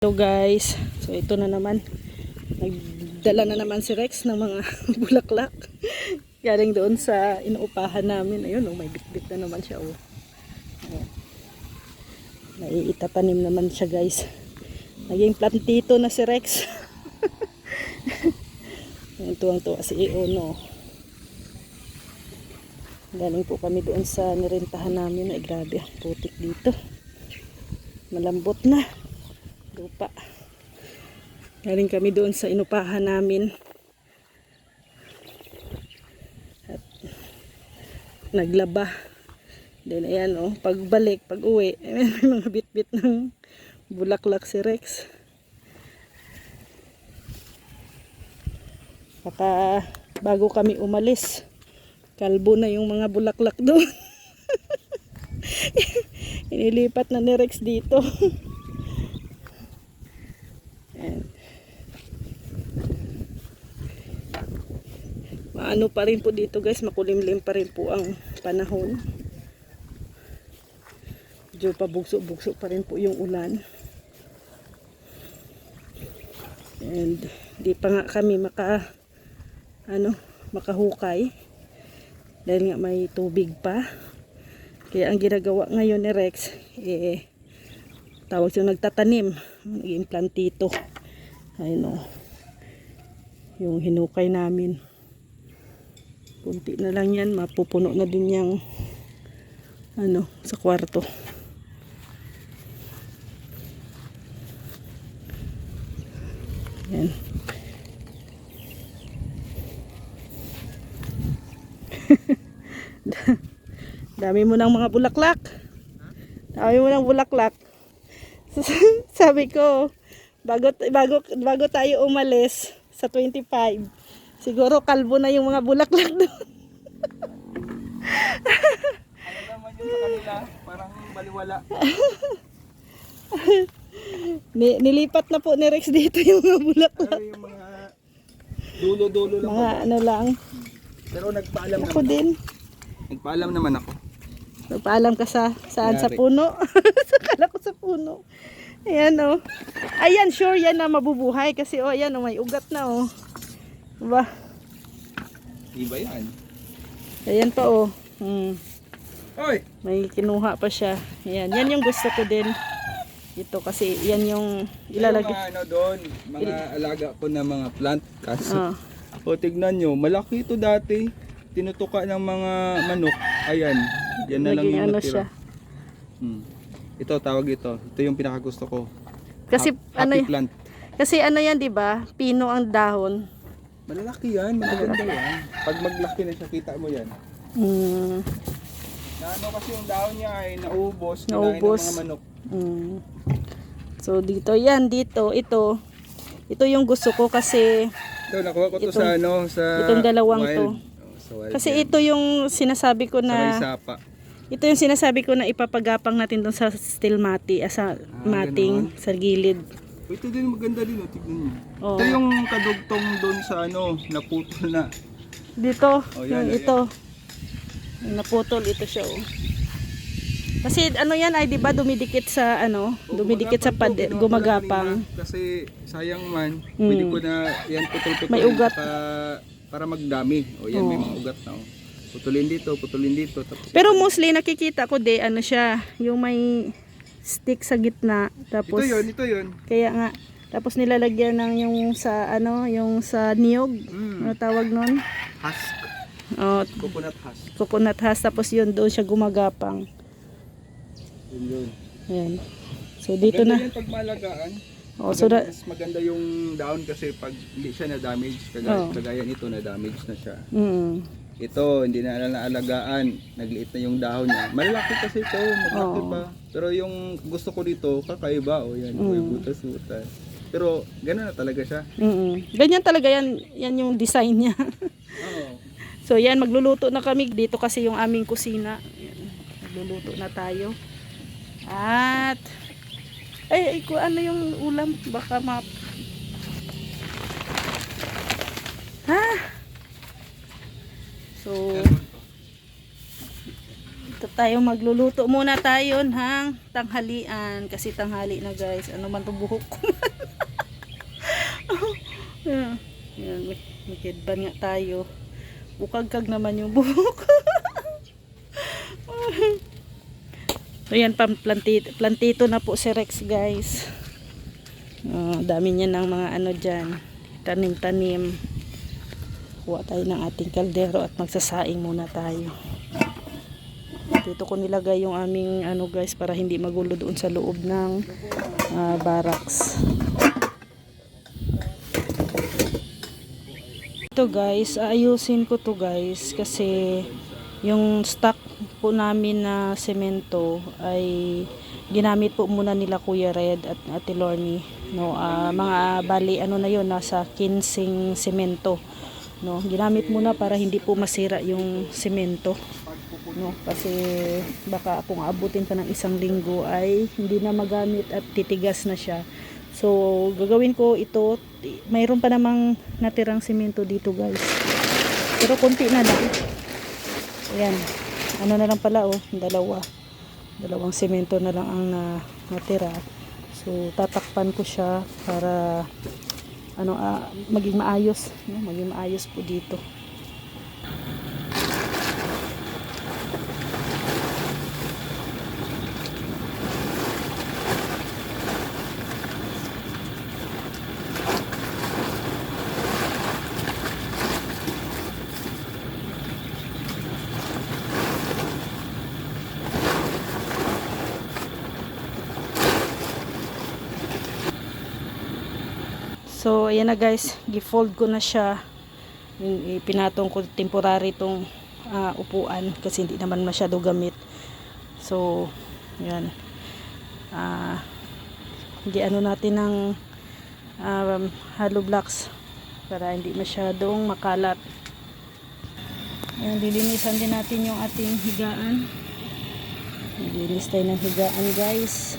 Hello guys, so ito na naman, nagdala na naman si Rex ng mga bulaklak galing doon sa inuupahan namin. Ayun, may bitbit na naman siya. Naiitatanim naman siya guys. Naging plantito na si Rex. Tuwang-tuwa si Iono. Galing po kami doon sa nirentahan namin. Ay grabe, putik dito, malambot na lupa. Galing kami doon sa inupahan namin at naglaba. Then ayan pagbalik, pag uwi, may mga bit-bit ng bulaklak si Rex. Baka bago kami umalis, kalbo na yung mga bulaklak doon. Inilipat na ni Rex dito. Maano pa rin po dito guys, makulimlim pa rin po ang panahon. Medyo pabugso-bugso pa rin po yung ulan. And di pa nga kami makahukay dahil nga may tubig pa. Kaya ang ginagawa ngayon ni Rex, tawag yung nagtatanim, naging plantito. Ayun yung hinukay namin. Kunti na lang yan, mapupuno na din yung sa kwarto. Yan. Dami mo ng mga bulaklak. Dami mo ng bulaklak. Sabi ko, bago tayo umalis sa 25, siguro kalbo na yung mga bulaklak doon. Ano naman yun sa kanila? Parang baliwala. Nilipat na po ni Rex dito yung mga bulaklak. Pero yung mga dulo-dulo lang. Mga lang. Pero nagpaalam ako naman din. Nagpaalam naman ako. Nagpaalam ka saan? Sa puno? Sakala ko sa puno. Ayan Ayan, sure yan na mabubuhay. Kasi ayan may ugat na Diba? Iba yan. Ayan pa Oy! May kinuha pa siya. Ayan. Yan yung gusto ko din. Ito kasi yan yung ilalagay. Yung doon, mga alaga ko na mga plant. Kaso, tignan nyo, malaki ito dati. Tinutuka ng mga manok. Ayan. Yan na lang yung natira. Ito, tawag ito. Ito yung pinakagusto ko. Kasi happy plant. Kasi yan, di ba? Pino ang dahon. Malalaki yan, maganda yan. Pag maglaki na siya, kita mo yan. Kasi yung dahon niya ay naubos. Kinain ng mga manok. So dito ito yung gusto ko kasi ito nakuha ko to sa itong dalawang wild. to. Kasi ito yung sinasabi ko na ito yung sinasabi ko na ipapagapang natin doon sa steel mati, sa mating sa gilid. Ito din maganda din, tignan niyo. Ito yung kadugtong doon sa naputol na. Dito, yan, ito. Yung naputol ito siya Kasi yan ay 'di ba dumidikit sa dumidikit sa gumagapang. Kasi sayang man, pwede ko na yan putol-putol may ugat para magdami. Yan may mga ugat na. Putulin dito. Tapos pero mostly nakikita ko siya, yung may stick sa gitna, tapos ito yun. Kaya nga tapos nilalagyan ng yung sa yung sa niyog, ano tawag nun? Husk. Coconut husk, tapos yun doon siya gumagapang. Yun. Ayan. So dito maganda na. Yan pag malagaan. Mas maganda yung dahon kasi pag hindi siya na-damage, kagaya nito na-damage na siya. Ito, hindi na naalagaan, nagliit na yung dahon niya. Malalaki kasi ito, maglaki pa. Pero yung gusto ko dito, kakaiba. Yan, yung butas-butas. Pero gano'n na talaga siya. Ganyan talaga yan yung design niya. So yan, magluluto na kami dito kasi yung aming kusina. Yan, magluluto na tayo. At ano yung ulam? Baka So tayo magluluto muna tayo ng tanghalian kasi tanghali na guys. Ano man 'tong buhok ko. Yan, yan, may headband nga tayo. Bukagkag naman yung buhok. So yan, plantito na po si Rex guys. Dami niya ng mga ano dyan, tanim-tanim. Kuha tayo ng ating kaldero at magsasaing muna tayo. Dito ko nilagay yung aming ano guys para hindi magulo doon sa loob ng barracks. Ito guys, aayusin ko to guys kasi yung stock po namin na semento ay ginamit po muna nila Kuya Red at Ate Lorny, no. Mga bali ano na yon, nasa 15 semento, no. Ginamit muna para hindi po masira yung semento, no, kasi baka kung abutin pa ng 1 linggo ay hindi na magamit at titigas na siya. So gagawin ko ito, mayroon pa namang natirang semento dito guys, pero konti na lang. Ayan, ano na lang pala, dalawang semento na lang ang natira. So tatakpan ko siya para maging maayos, no? Maging maayos po dito. So ayan na guys, gifold ko na siya. Pinatong ko temporary tong upuan kasi hindi naman masyado gamit. So ayan, ano natin ng hollow blocks para hindi masyadong makalat. Ayan, lilinisan din natin yung ating higaan. Lilinis tayo ng higaan guys.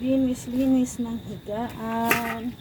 Linis ng higaan.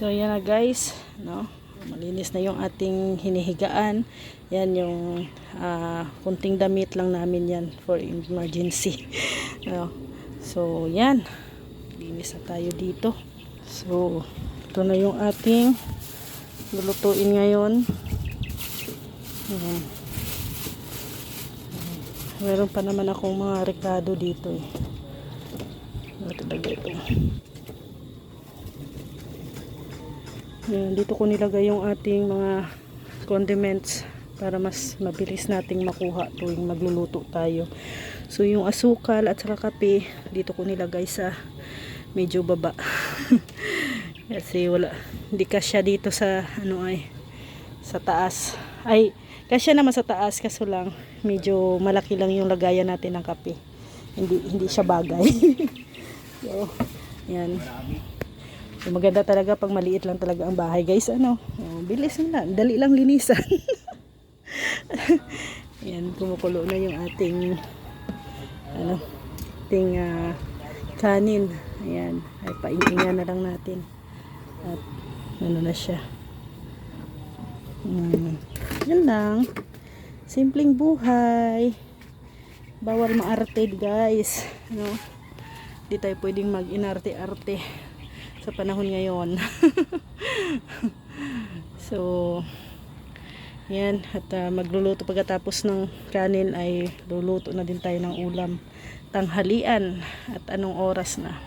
So yan na guys, no? Malinis na yung ating hinihigaan. Yan yung kunting damit lang namin yan for emergency. No? So yan, linis na tayo dito. So ito na yung ating lulutuin ngayon. Ayan. Meron pa naman akong mga rekado dito eh. Ano talaga ito? Ayan, dito ko nilagay yung ating mga condiments para mas mabilis nating makuha tuwing magluluto tayo. So yung asukal at saka kape, dito ko nilagay sa medyo baba. Kasi wala, hindi kasya dito sa ano ay sa taas. Ay, kasya naman sa taas kaso lang medyo malaki lang yung lagayan natin ng kape. Hindi siya bagay. So, yan. So, maganda talaga pag maliit lang talaga ang bahay, guys. Ano? Oh, bilis na. Dali lang linisan. Yan, kumukulo na yung ating kanin. Ayan, ay paintingan na lang natin. At ano na siya. Yan lang. Simpleng buhay. Bawal maarte, guys. No? Di tayo pwedeng mag-inarte-arte sa panahon ngayon. So yan, at magluluto pagkatapos ng kanin ay luluto na din tayo ng ulam tanghalian. At anong oras na?